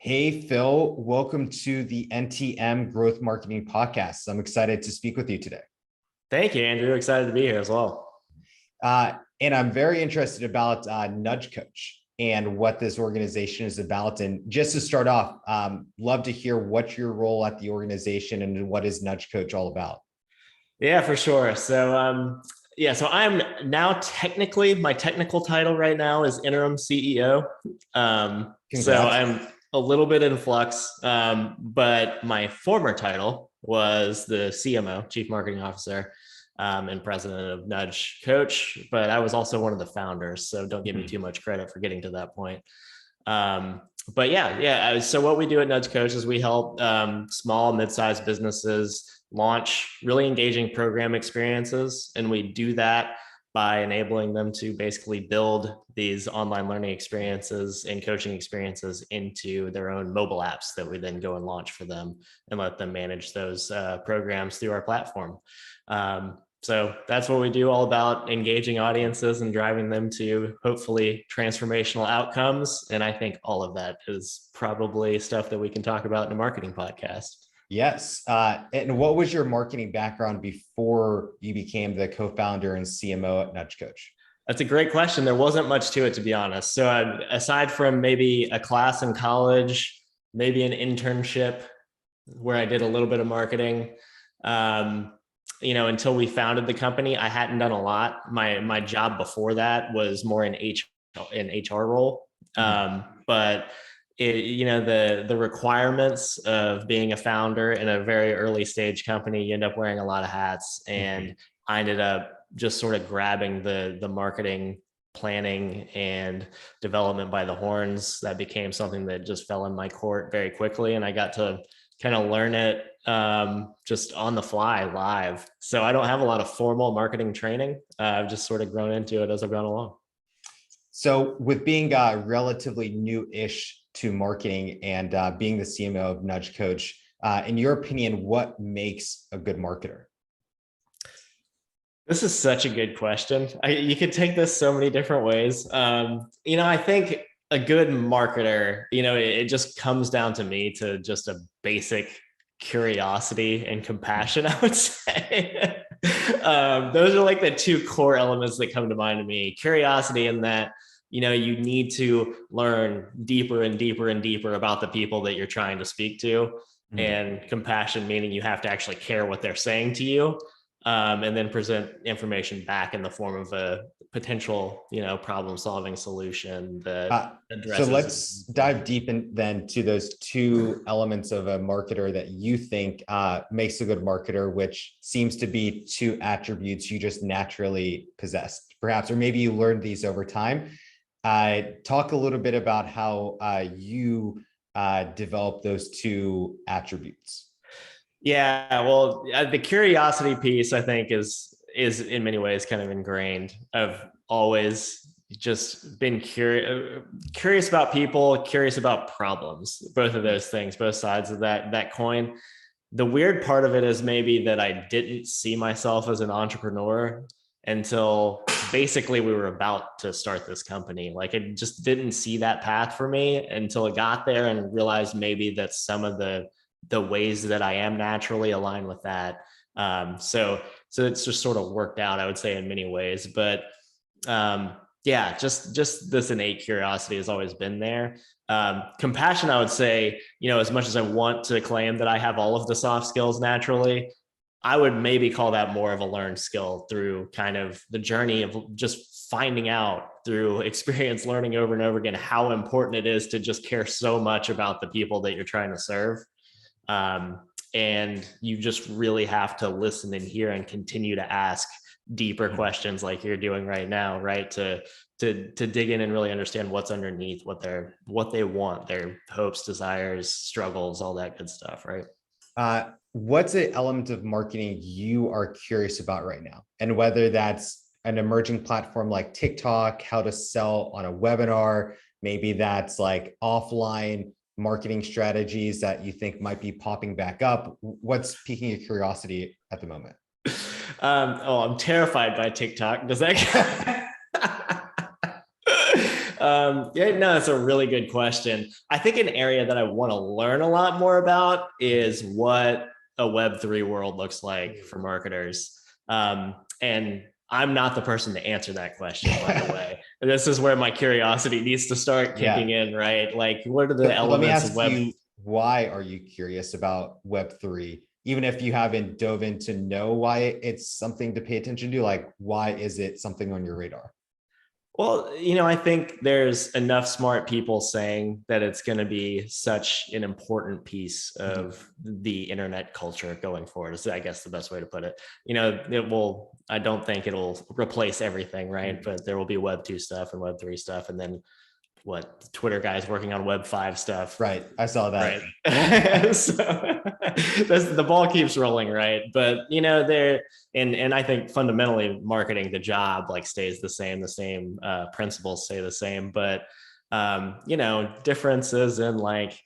Hey, Phil, welcome to the NTM Growth Marketing Podcast. I'm excited to speak with you today. Thank you, Andrew. Excited to be here as well. And I'm very interested about Nudge Coach and what this organization is about. And just to start off, love to hear what's your role at the organization and what is Nudge Coach all about? Yeah, for sure. So I'm now technically, my technical title right now is interim CEO. So Congrats. I'm a little bit in flux, but my former title was the CMO, Chief Marketing Officer, and president of Nudge Coach. But I was also one of the founders, so don't give me too much credit for getting to that point. So what we do at Nudge Coach is we help small, mid-sized businesses launch really engaging program experiences. And we do that by enabling them to basically build these online learning experiences and coaching experiences into their own mobile apps that we then go and launch for them and let them manage those programs through our platform. So that's what we do, all about engaging audiences and driving them to hopefully transformational outcomes. And I think all of that is probably stuff that we can talk about in a marketing podcast. Yes. And what was your marketing background before you became the co-founder and CMO at Nudge Coach? That's a great question. There wasn't much to it, to be honest. So aside from maybe a class in college, maybe an internship where I did a little bit of marketing, until we founded the company, I hadn't done a lot. My job before that was more in HR role. But the requirements of being a founder in a very early stage company, you end up wearing a lot of hats. And I ended up just sort of grabbing the marketing planning and development by the horns. That became something that just fell in my court very quickly. And I got to kind of learn it just on the fly live. So I don't have a lot of formal marketing training. I've just sort of grown into it as I've gone along. So with being relatively new-ish to marketing and being the CMO of Nudge Coach, in your opinion, what makes a good marketer? This is such a good question. You could take this so many different ways. I think a good marketer, it just comes down to me to just a basic curiosity and compassion, I would say. Those are like the two core elements that come to mind to me. Curiosity in that, you need to learn deeper and deeper and deeper about the people that you're trying to speak to. And compassion, meaning you have to actually care what they're saying to you. And then present information back in the form of a potential, problem-solving solution that addresses. So let's dive deep then to those two elements of a marketer that you think makes a good marketer, which seems to be two attributes you just naturally possessed, perhaps, or maybe you learned these over time. Talk a little bit about how you develop those two attributes. Yeah, well, the curiosity piece, I think, is in many ways kind of ingrained. I've always just been curious about people, curious about problems, both of those things, both sides of that coin. The weird part of it is maybe that I didn't see myself as an entrepreneur until basically we were about to start this company. Like, I just didn't see that path for me until it got there and realized maybe that some of the ways that I am naturally aligned with that. So it's just sort of worked out, I would say, in many ways. But just this innate curiosity has always been there. Compassion, I would say, as much as I want to claim that I have all of the soft skills naturally, I would maybe call that more of a learned skill through kind of the journey of just finding out through experience, learning over and over again, how important it is to just care so much about the people that you're trying to serve. And you just really have to listen and hear and continue to ask deeper questions like you're doing right now, right? To dig in and really understand what's underneath, what they want, their hopes, desires, struggles, all that good stuff, right? What's an element of marketing you are curious about right now? And whether that's an emerging platform like TikTok, how to sell on a webinar, maybe that's like offline marketing strategies that you think might be popping back up. What's piquing your curiosity at the moment? I'm terrified by TikTok. Does that Yeah, no, that's a really good question. I think an area that I want to learn a lot more about is what a Web3 world looks like for marketers. And I'm not the person to answer that question, by the way. This is where my curiosity needs to start kicking in, right? Like, what are the So let me elements of ask Web? you, why are you curious about Web3? Even if you haven't dove in to know why it's something to pay attention to, like, why is it something on your radar? Well, I think there's enough smart people saying that it's going to be such an important piece of the internet culture going forward, is I guess the best way to put it. I don't think it'll replace everything, right? But there will be Web 2 stuff and Web 3 stuff. And then what, Twitter guys working on Web 5 stuff. Right. I saw that. Right. So the ball keeps rolling, right? But there, and I think fundamentally marketing, the job like stays the same principles stay the same, but differences in like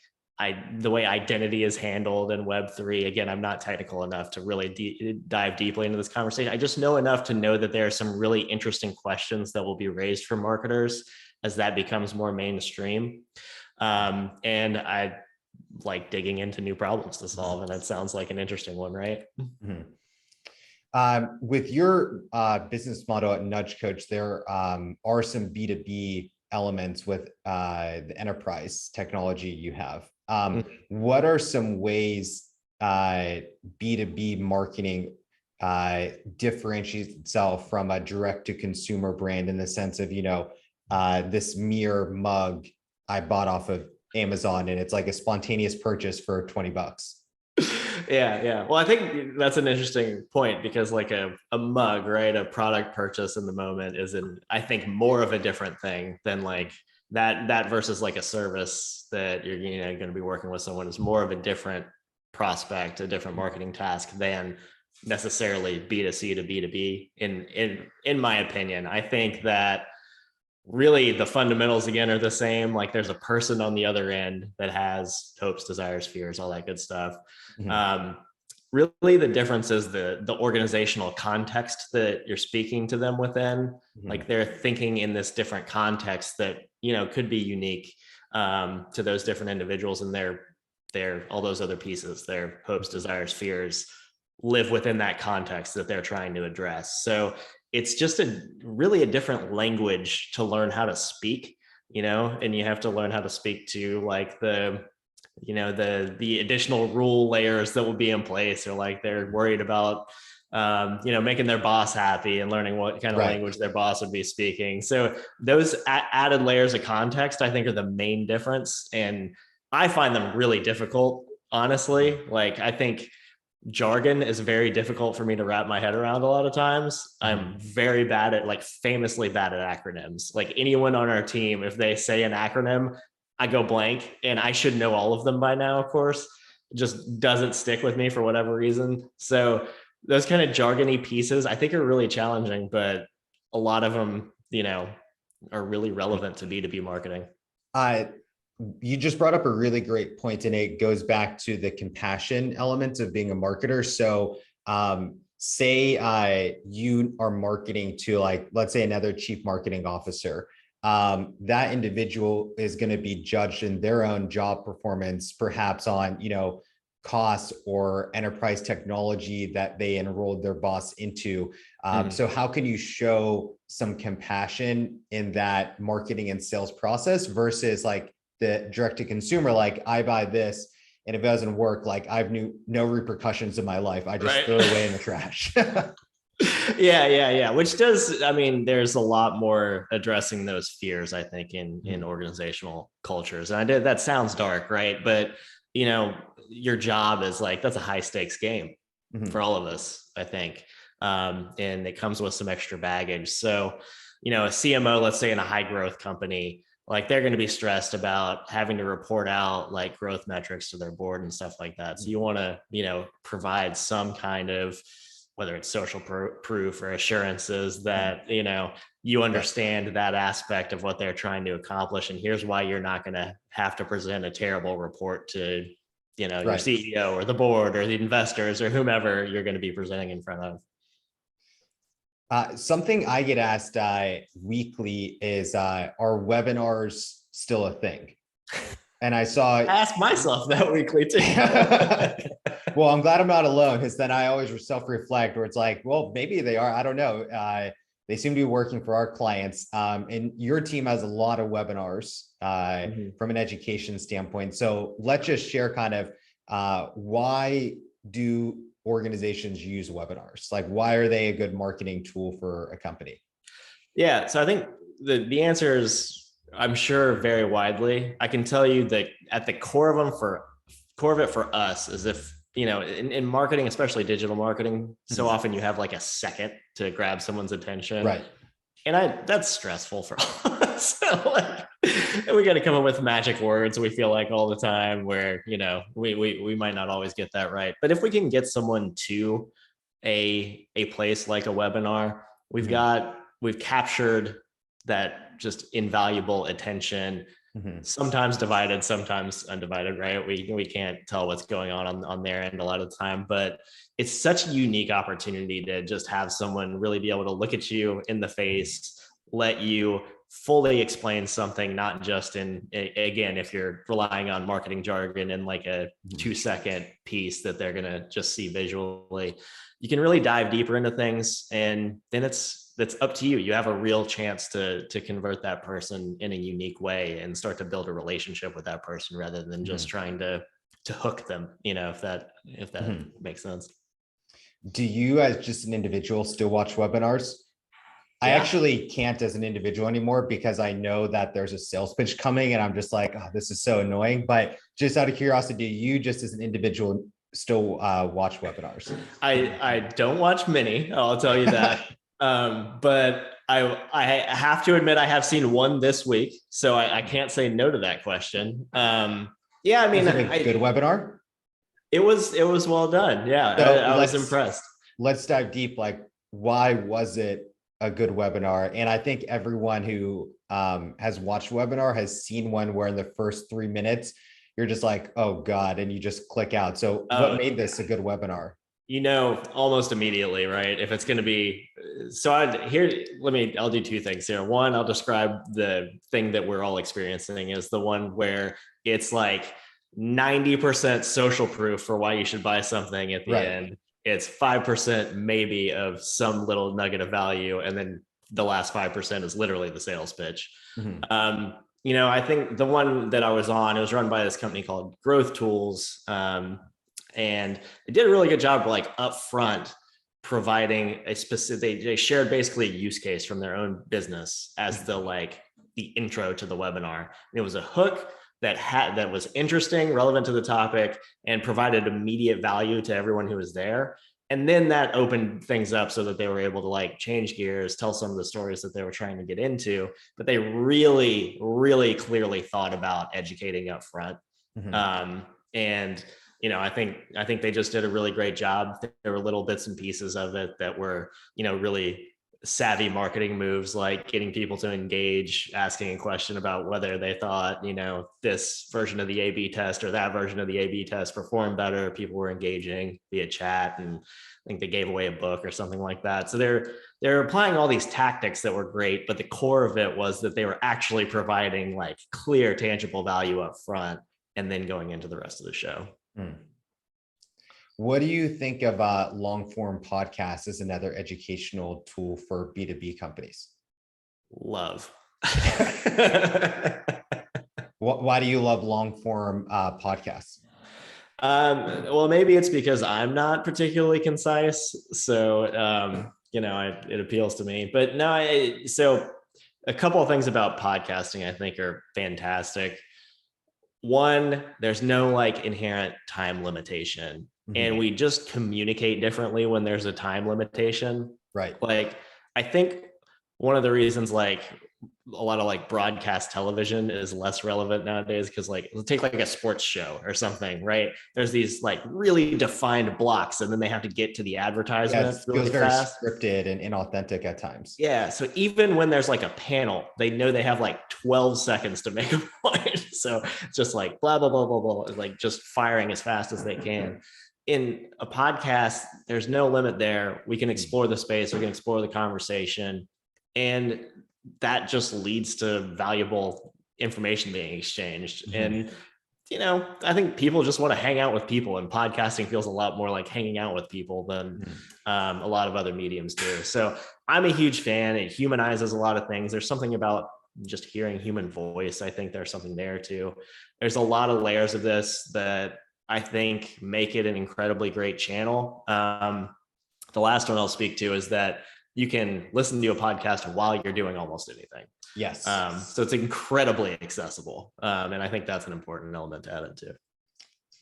the way identity is handled in Web3. Again, I'm not technical enough to really dive deeply into this conversation. I just know enough to know that there are some really interesting questions that will be raised for marketers as that becomes more mainstream. And I like digging into new problems to solve, and it sounds like an interesting one, right? With your business model at Nudge Coach, there are some B2B elements with the enterprise technology you have. What are some ways B2B marketing differentiates itself from a direct-to-consumer brand, in the sense of, this mirror mug I bought off of Amazon, and it's like a spontaneous purchase for $20? Yeah. Well, I think that's an interesting point, because like a mug, right? A product purchase in the moment I think more of a different thing than like that versus like a service that you're going to be working with someone, is more of a different prospect, a different marketing task than necessarily B2C to B2B. In my opinion, I think that really the fundamentals again are the same. Like there's a person on the other end that has hopes, desires, fears, all that good stuff. Really the difference is the organizational context that you're speaking to them within. Like they're thinking in this different context that could be unique to those different individuals, and their all those other pieces, their hopes, desires, fears, live within that context that they're trying to address. So it's just really a different language to learn how to speak, and you have to learn how to speak to like the additional rule layers that will be in place, or like they're worried about making their boss happy and learning what kind of language their boss would be speaking. So those added layers of context, I think, are the main difference, and I find them really difficult, honestly. Like I think jargon is very difficult for me to wrap my head around a lot of times. I'm very bad at, like, famously bad at acronyms. Like anyone on our team, if they say an acronym, I go blank, and I should know all of them by now, of course. It just doesn't stick with me for whatever reason. So those kind of jargony pieces, I think, are really challenging, but a lot of them, are really relevant to B2B marketing. You just brought up a really great point, and it goes back to the compassion element of being a marketer. So say you are marketing to, like, let's say another chief marketing officer. That individual is going to be judged in their own job performance, perhaps on, cost or enterprise technology that they enrolled their boss into. So how can you show some compassion in that marketing and sales process versus like the direct to consumer, like I buy this, and if it doesn't work, like I've no repercussions in my life. I just throw it away in the trash. Yeah. Which does, I mean, there's a lot more addressing those fears, I think, in organizational cultures. And that sounds dark, right? But your job is like, that's a high stakes game for all of us, I think. And it comes with some extra baggage. So, a CMO, let's say in a high growth company, like they're going to be stressed about having to report out like growth metrics to their board and stuff like that. So you want to, provide some kind of, whether it's social proof or assurances that, you understand that aspect of what they're trying to accomplish. And here's why you're not going to have to present a terrible report to, your CEO or the board or the investors or whomever you're going to be presenting in front of. Something I get asked weekly is, are webinars still a thing? And I saw. I ask myself that weekly too. Well, I'm glad I'm not alone, because then I always self-reflect where it's like, well, maybe they are. I don't know. They seem to be working for our clients. And your team has a lot of webinars from an education standpoint. So let's just share kind of why do organizations use webinars? Like, why are they a good marketing tool for a company? Yeah. So I think the answer is, I'm sure, very widely. I can tell you that at the core of it for us is, if, in marketing, especially digital marketing, so often you have like a second to grab someone's attention. Right. And that's stressful for us. So we got to come up with magic words, we feel like, all the time, where, we might not always get that right. But if we can get someone to a place like a webinar, we've captured that just invaluable attention, sometimes divided, sometimes undivided, right? We can't tell what's going on their end a lot of the time, but it's such a unique opportunity to just have someone really be able to look at you in the face, let you fully explain something, not just in, again, if you're relying on marketing jargon in like a 2-second piece that they're going to just see visually. You can really dive deeper into things, and then that's up to you. You have a real chance to convert that person in a unique way and start to build a relationship with that person, rather than just trying to hook them, if that makes sense. Do you, as just an individual, still watch webinars? I actually can't as an individual anymore, because I know that there's a sales pitch coming and I'm just like, oh, this is so annoying. But just out of curiosity, do you, just as an individual, still watch webinars? I don't watch many, I'll tell you that. But I have to admit, I have seen one this week, so I can't say no to that question. Yeah, I mean, was it a good webinar? It was well done. Yeah, so I was impressed. Let's dive deep. Like, why was it a good webinar? And I think everyone who has watched webinar has seen one where in the first 3 minutes, you're just like, oh God, and you just click out. So what made this a good webinar? Almost immediately, right? If it's going to be, so I'll do 2 things here. One, I'll describe the thing that we're all experiencing is the one where it's like 90% social proof for why you should buy something at the end. It's 5% maybe of some little nugget of value. And then the last 5% is literally the sales pitch. I think the one that I was on, it was run by this company called Growth Tools. And they did a really good job, like, up front, providing a specific, they shared basically a use case from their own business as the intro to the webinar. And it was a hook that was interesting, relevant to the topic, and provided immediate value to everyone who was there. And then that opened things up so that they were able to change gears, tell some of the stories that they were trying to get into, but they really, really clearly thought about educating up front. And I think they just did a really great job. There were little bits and pieces of it that were, really savvy marketing moves, like getting people to engage, asking a question about whether they thought, this version of the A/B test or that version of the A/B test performed better. People were engaging via chat, and I think they gave away a book or something like that. So they're applying all these tactics that were great, but the core of it was that they were actually providing clear, tangible value up front, and then going into the rest of the show. What do you think of long form podcasts as another educational tool for B2B companies? Love. Why do you love long form podcasts? Well, maybe it's because I'm not particularly concise. So, it appeals to me. But no, so a couple of things about podcasting I think are fantastic. One, there's no inherent time limitation. And we just communicate differently when there's a time limitation. Right. I think one of the reasons a lot of broadcast television is less relevant nowadays, because let's take a sports show or something, right? There's these really defined blocks, and then they have to get to the advertisement. It feels very scripted and inauthentic at times. Yeah. So even when there's a panel, they know they have 12 seconds to make a point. So it's just blah, blah, blah, blah, blah, just firing as fast as they can. in a podcast, there's no limit there. We can explore the space, we can explore the conversation, and that just leads to valuable information being exchanged. And I think people just want to hang out with people, and podcasting feels a lot more like hanging out with people than a lot of other mediums do. So I'm a huge fan. It humanizes a lot of things. There's something about just hearing human voice. I think there's something there too. There's a lot of layers of this that I think make it an incredibly great channel. The last one I'll speak to is that you can listen to a podcast while you're doing almost anything. Yes. So it's incredibly accessible. And I think that's an important element to add into.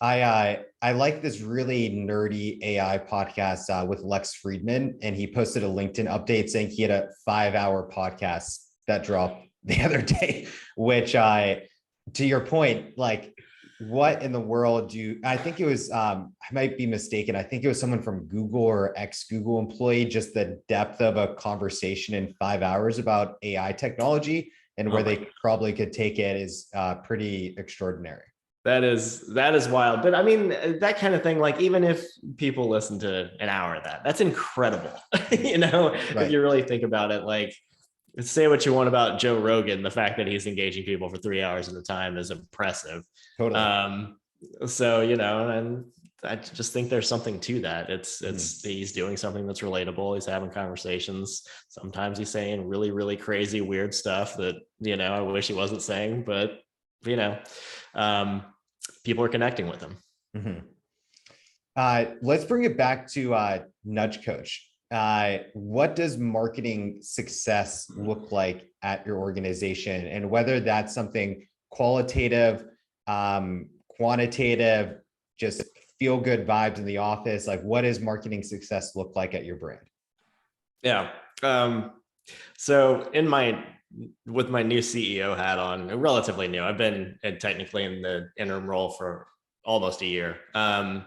I like this really nerdy AI podcast with Lex Friedman, and he posted a LinkedIn update saying he had a 5-hour podcast that dropped the other day, which to your point, like, what in the world I think it was, I might be mistaken. I think it was someone from Google or ex-Google employee, just the depth of a conversation in 5 hours about AI technology and where they probably could take it is pretty extraordinary. That is wild. But I mean, that kind of thing, like, even if people listen to an hour of that's incredible. Right. If you really think about it, like, say what you want about Joe Rogan, the fact that he's engaging people for 3 hours at a time is impressive. Totally. So, and I just think there's something to that. It's he's doing something that's relatable. He's having conversations. Sometimes he's saying really, really crazy, weird stuff that, I wish he wasn't saying, but, people are connecting with him. Let's bring it back to Nudge Coach. What does marketing success look like at your organization, and whether that's something qualitative, quantitative, just feel good vibes in the office? Like, what does marketing success look like at your brand? Yeah. So with my new CEO hat on, relatively new, I've been technically in the interim role for almost a year. I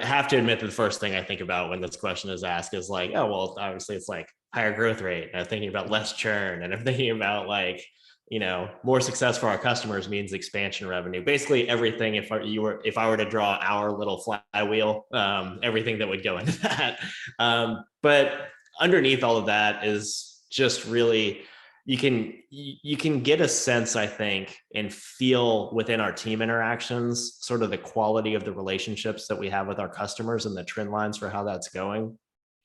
have to admit that the first thing I think about when this question is asked is like, oh, well, obviously it's like higher growth rate. And I'm thinking about less churn, and I'm thinking about like, more success for our customers means expansion revenue. Basically everything, if I were to draw our little flywheel, everything that would go into that. But underneath all of that is just really, you can get a sense, I think, and feel within our team interactions, sort of the quality of the relationships that we have with our customers and the trend lines for how that's going.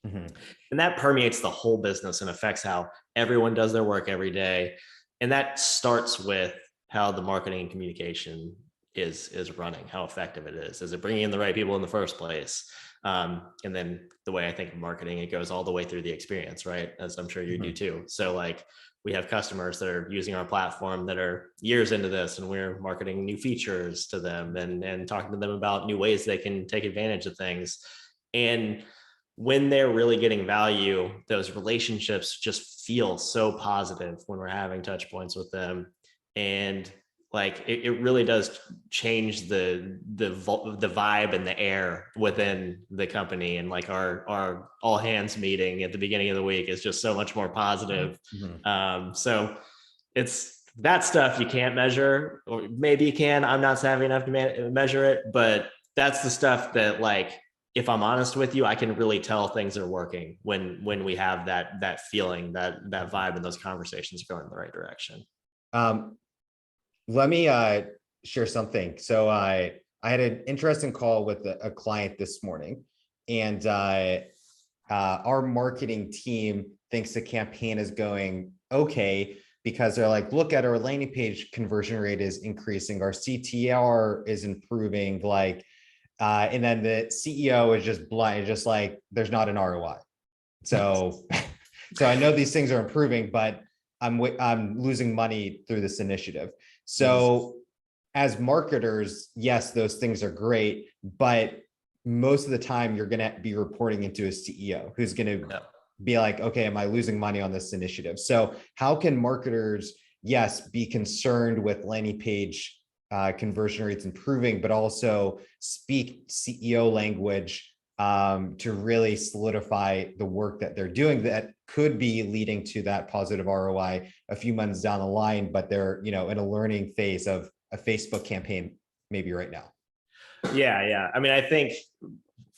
And that permeates the whole business and affects how everyone does their work every day. And that starts with how the marketing and communication is running, how effective it is. Is it bringing in the right people in the first place? And then the way I think of marketing, it goes all the way through the experience, right? As I'm sure you do too. So like, we have customers that are using our platform that are years into this, and we're marketing new features to them and talking to them about new ways they can take advantage of things. And when they're really getting value, those relationships just feel so positive when we're having touch points with them. And like, it really does change the vibe and the air within the company. And like our all hands meeting at the beginning of the week is just so much more positive. So it's that stuff you can't measure, or maybe you can. I'm not savvy enough to measure it, but that's the stuff that, like, if I'm honest with you, I can really tell things are working when we have that feeling, that vibe, and those conversations going in the right direction. Let me share something. So I had an interesting call with a client this morning, and our marketing team thinks the campaign is going okay because they're like, look at our landing page conversion rate is increasing, our CTR is improving, like, and then the CEO is just blind, just like, there's not an ROI. So, so I know these things are improving, but I'm losing money through this initiative. So as marketers, yes, those things are great, but most of the time you're going to be reporting into a CEO who's going to be like, okay, am I losing money on this initiative? So how can marketers, yes, be concerned with landing page conversion rates improving, but also speak CEO language to really solidify the work that they're doing that could be leading to that positive ROI a few months down the line, but they're, in a learning phase of a Facebook campaign maybe right now? Yeah. I mean, I think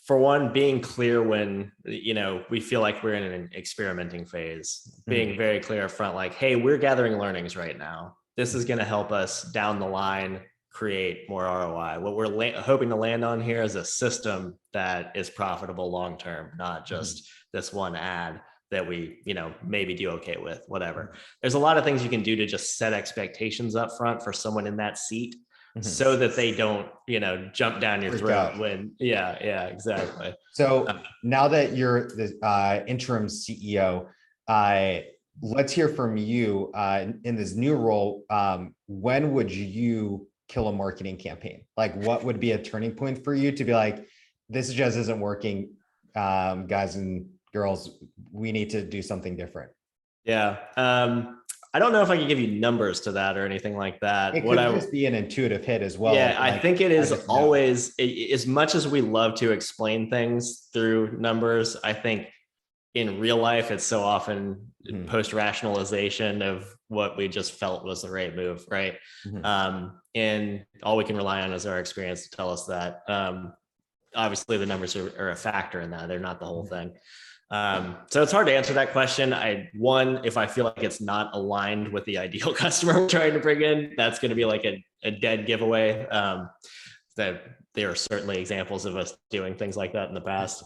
for one, being clear when, we feel like we're in an experimenting phase, being very clear up front, like, hey, we're gathering learnings right now. This is going to help us down the line create more ROI. What we're hoping to land on here is a system that is profitable long term, not just this one ad that we, maybe do okay with, whatever. There's a lot of things you can do to just set expectations up front for someone in that seat, so that they don't, jump down your throat when, yeah, exactly. So now that you're the interim CEO, let's hear from you in this new role. When would you kill a marketing campaign? Like, what would be a turning point for you to be like, this just isn't working, guys and girls, we need to do something different? Yeah. I don't know if I can give you numbers to that or anything like that. It could just be an intuitive hit as well. Yeah, I think it is always, as much as we love to explain things through numbers, I think in real life, it's so often post-rationalization of what we just felt was the right move, right? And all we can rely on is our experience to tell us that. Obviously, the numbers are a factor in that. They're not the whole thing. So it's hard to answer that question. If I feel like it's not aligned with the ideal customer we're trying to bring in, that's going to be like a dead giveaway. That there are certainly examples of us doing things like that in the past.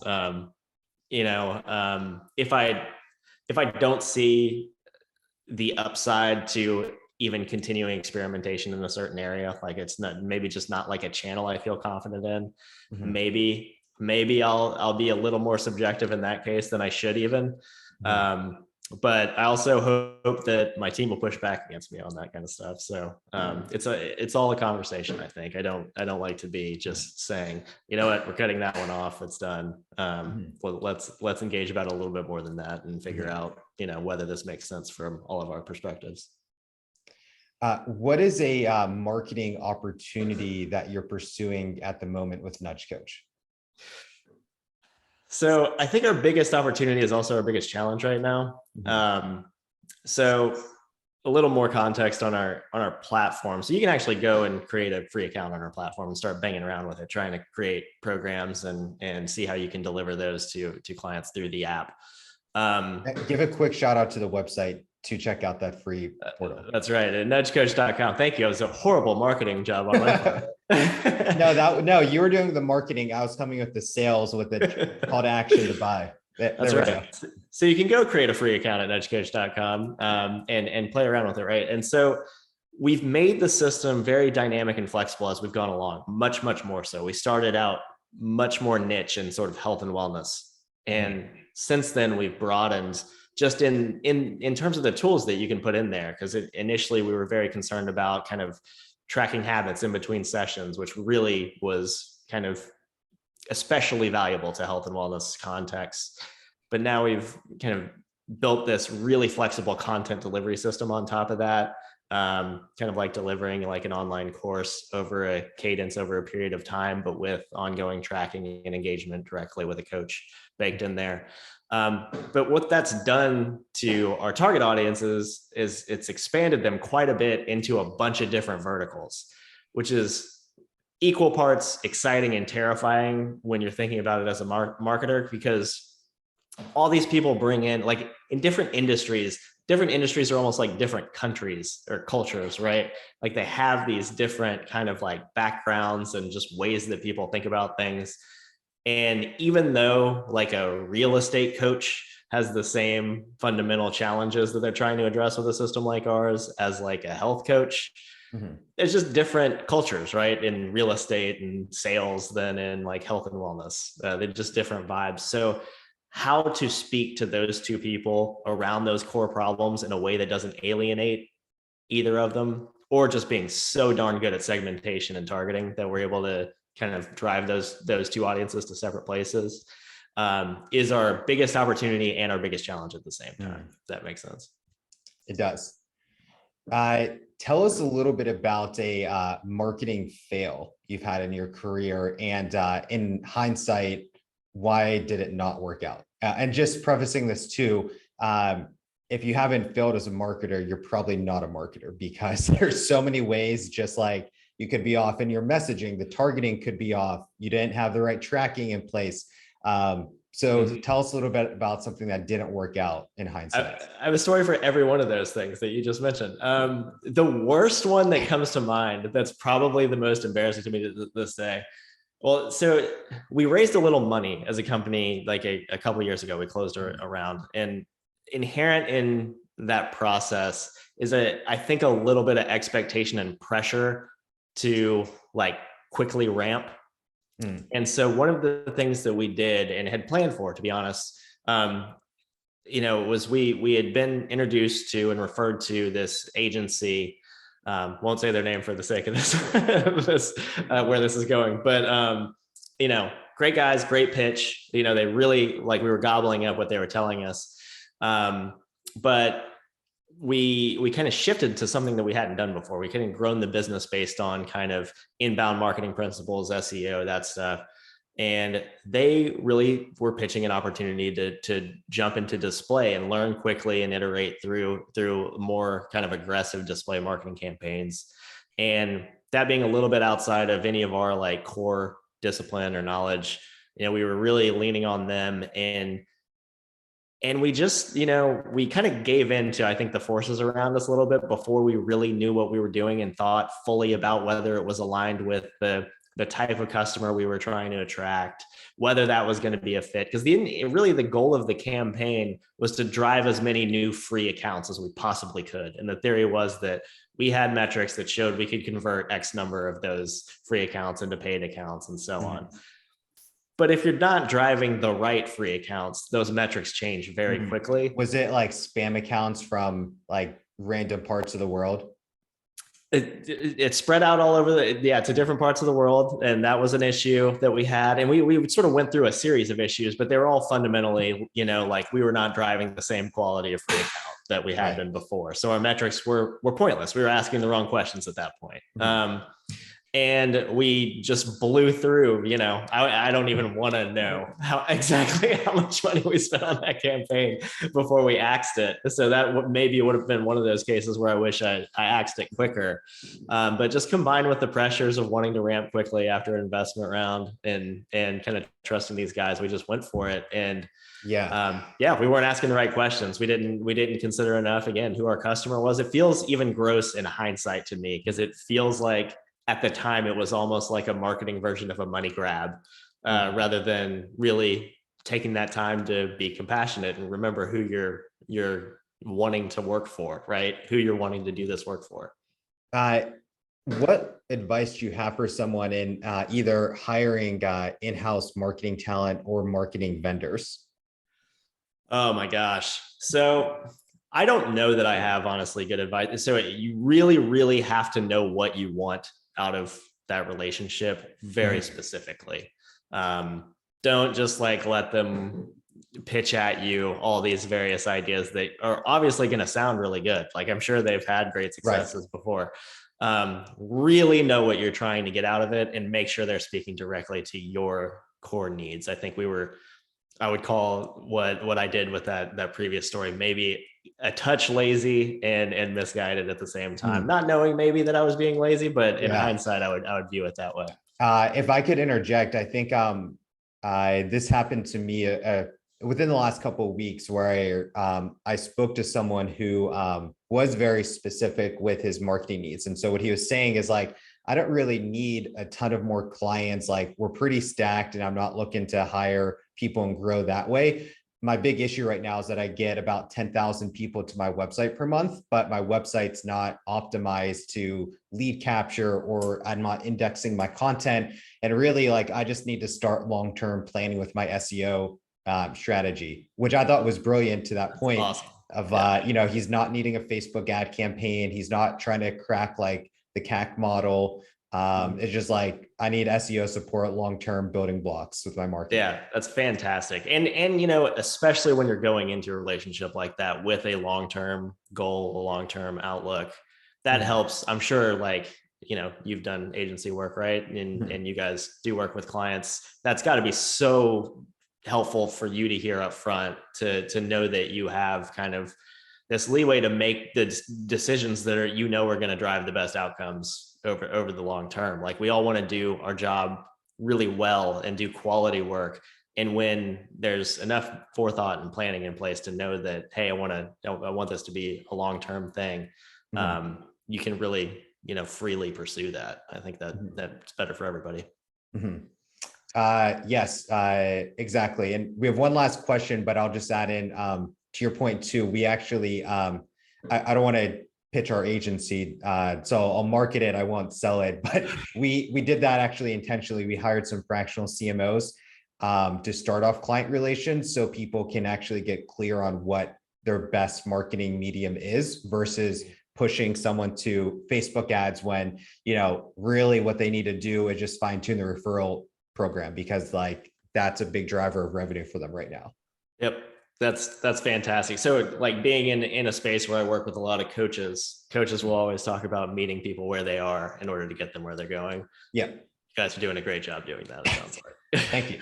If I don't see the upside to even continuing experimentation in a certain area, like it's not, maybe just not like a channel I feel confident in, maybe I'll be a little more subjective in that case than I should even. But I also hope that my team will push back against me on that kind of stuff. So it's all a conversation, I think. I don't like to be just saying, you know what, we're cutting that one off, it's done. Well, let's engage about it a little bit more than that and figure out, whether this makes sense from all of our perspectives. What is a marketing opportunity that you're pursuing at the moment with Nudge Coach? So I think our biggest opportunity is also our biggest challenge right now. So a little more context on our platform. So you can actually go and create a free account on our platform and start banging around with it, trying to create programs and see how you can deliver those to clients through the app. Give a quick shout out to the website to check out that free portal. That's right, at nudgecoach.com. Thank you. It was a horrible marketing job on my part. No, you were doing the marketing. I was coming with the sales with the call to action to buy. That's right. So you can go create a free account at nudgecoach.com and play around with it, right? And so we've made the system very dynamic and flexible as we've gone along, much more so. We started out much more niche in sort of health and wellness. And since then we've broadened just in terms of the tools that you can put in there, because initially we were very concerned about kind of tracking habits in between sessions, which really was kind of especially valuable to health and wellness contexts. But now we've kind of built this really flexible content delivery system on top of that, kind of like delivering like an online course over a cadence over a period of time, but with ongoing tracking and engagement directly with a coach baked in there. But what that's done to our target audiences is it's expanded them quite a bit into a bunch of different verticals, which is equal parts exciting and terrifying when you're thinking about it as a marketer, because all these people bring in, like in different industries are almost like different countries or cultures, right? Like they have these different kind of like backgrounds and just ways that people think about things. And even though like a real estate coach has the same fundamental challenges that they're trying to address with a system like ours as like a health coach, it's just different cultures, right? In real estate and sales than in like health and wellness. They're just different vibes. So how to speak to those two people around those core problems in a way that doesn't alienate either of them, or just being so darn good at segmentation and targeting that we're able to kind of drive those two audiences to separate places, is our biggest opportunity and our biggest challenge at the same time. If that makes sense. It does. Tell us a little bit about a marketing fail you've had in your career, and in hindsight, why did it not work out? And just prefacing this too, if you haven't failed as a marketer, you're probably not a marketer, because there's so many ways, just like You could be off in your messaging. The targeting could be off. You didn't have the right tracking in place. So tell us a little bit about something that didn't work out in hindsight. I have a story for every one of those things that you just mentioned. The worst one that comes to mind, that's probably the most embarrassing to me to this day. Well, so we raised a little money as a company like a couple of years ago. We closed a round, and inherent in that process is I think a little bit of expectation and pressure to like quickly ramp. And so one of the things that we did and had planned for, to be honest, was we had been introduced to and referred to this agency. Won't say their name for the sake of this, where this is going, but great guys, great pitch. They really, like, we were gobbling up what they were telling us. But we kind of shifted to something that we hadn't done before. We kind of grown the business based on kind of inbound marketing principles, SEO, that stuff. And they really were pitching an opportunity to jump into display and learn quickly and iterate through more kind of aggressive display marketing campaigns. And that being a little bit outside of any of our like core discipline or knowledge, we were really leaning on them, and we just, we kind of gave in to, I think, the forces around us a little bit before we really knew what we were doing and thought fully about whether it was aligned with the type of customer we were trying to attract, whether that was going to be a fit. Because really the goal of the campaign was to drive as many new free accounts as we possibly could. And the theory was that we had metrics that showed we could convert X number of those free accounts into paid accounts and so on. But if you're not driving the right free accounts, those metrics change very quickly. Was it like spam accounts from like random parts of the world? It spread out all over to different parts of the world. And that was an issue that we had. And we sort of went through a series of issues, but they were all fundamentally, like we were not driving the same quality of free account that we had been before. So our metrics were pointless. We were asking the wrong questions at that point. And we just blew through, I don't even want to know how much money we spent on that campaign before we axed it. So that maybe would have been one of those cases where I wish I axed it quicker. But just combined with the pressures of wanting to ramp quickly after an investment round and kind of trusting these guys, we just went for it. And we weren't asking the right questions. We didn't consider enough, again, who our customer was. It feels even gross in hindsight to me, because it feels like at the time it was almost like a marketing version of a money grab, rather than really taking that time to be compassionate and remember who you're wanting to work for, right? Who you're wanting to do this work for. What advice do you have for someone in either hiring in-house marketing talent or marketing vendors? Oh my gosh. So I don't know that I have honestly good advice. So you really, really have to know what you want out of that relationship very specifically. Don't just like let them pitch at you all these various ideas that are obviously going to sound really good. Like, I'm sure they've had great successes before. Really know what you're trying to get out of it and make sure they're speaking directly to your core needs. I think I would call what I did with that previous story maybe a touch lazy and misguided at the same time, not knowing maybe that I was being lazy, but in hindsight, I would view it that way. If I could interject, I think this happened to me within the last couple of weeks, where I spoke to someone who was very specific with his marketing needs. And so what he was saying is like, I don't really need a ton of more clients. Like, we're pretty stacked and I'm not looking to hire people and grow that way. My big issue right now is that I get about 10,000 people to my website per month, but my website's not optimized to lead capture, or I'm not indexing my content. And really, like, I just need to start long-term planning with my SEO strategy, which I thought was brilliant to that point. Awesome. Of, he's not needing a Facebook ad campaign. He's not trying to crack like the CAC model. It's just like, I need SEO support, long-term building blocks with my marketing. Yeah, that's fantastic. And especially when you're going into a relationship like that with a long-term goal, a long-term outlook, that helps. I'm sure, like, you've done agency work, right? And you guys do work with clients. That's got to be so helpful for you to hear up front, to know that you have kind of this leeway to make the decisions that are, are going to drive the best outcomes over the long term. Like we all want to do our job really well and do quality work. And when there's enough forethought and planning in place to know that, hey, I want this to be a long-term thing, you can really, freely pursue that. I think that that's better for everybody. Yes, exactly. And we have one last question, but I'll just add in to your point too. We actually, I don't want to pitch our agency, so I'll market it. I won't sell it, but we did that actually intentionally. We hired some fractional CMOs to start off client relations, so people can actually get clear on what their best marketing medium is versus pushing someone to Facebook ads when, really what they need to do is just fine tune the referral program, because like that's a big driver of revenue for them right now. Yep. That's fantastic. So like being in a space where I work with a lot of coaches will always talk about meeting people where they are in order to get them where they're going. Yeah. You guys are doing a great job doing that, it sounds like. Thank you.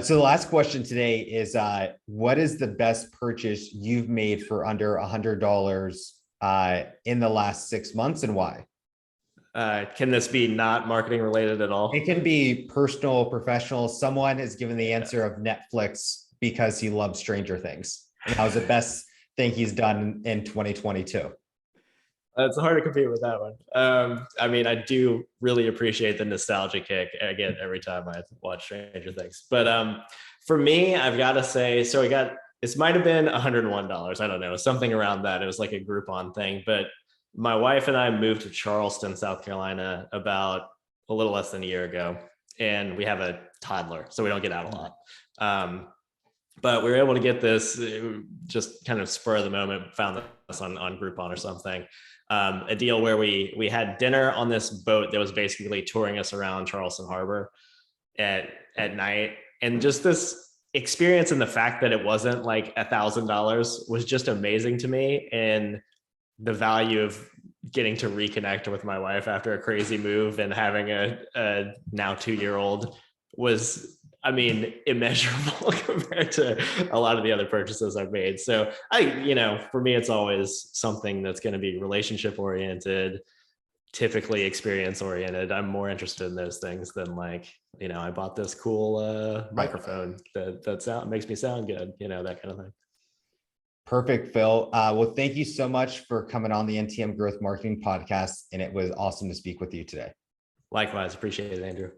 So the last question today is, what is the best purchase you've made for under $100 in the last 6 months, and why? Can this be not marketing related at all? It can be personal, professional. Someone has given the answer of Netflix because he loves Stranger Things. And that was the best thing he's done in 2022. It's hard to compete with that one. I mean, I do really appreciate the nostalgia kick I get every time I watch Stranger Things. But for me, I've got to say, so this might have been $101. I don't know, something around that. It was like a Groupon thing. But my wife and I moved to Charleston, South Carolina, about a little less than a year ago. And we have a toddler, so we don't get out a lot. But we were able to get this, just kind of spur of the moment, found this on Groupon or something. A deal where we had dinner on this boat that was basically touring us around Charleston Harbor at night. And just this experience, and the fact that it wasn't like $1,000 was just amazing to me. And the value of getting to reconnect with my wife after a crazy move and having a now 2-year-old was, I mean, immeasurable compared to a lot of the other purchases I've made. So for me, it's always something that's going to be relationship oriented, typically experience oriented. I'm more interested in those things than like, I bought this cool microphone that makes me sound good, that kind of thing. Perfect, Phil. Well, thank you so much for coming on the NTM Growth Marketing Podcast. And it was awesome to speak with you today. Likewise. Appreciate it, Andrew.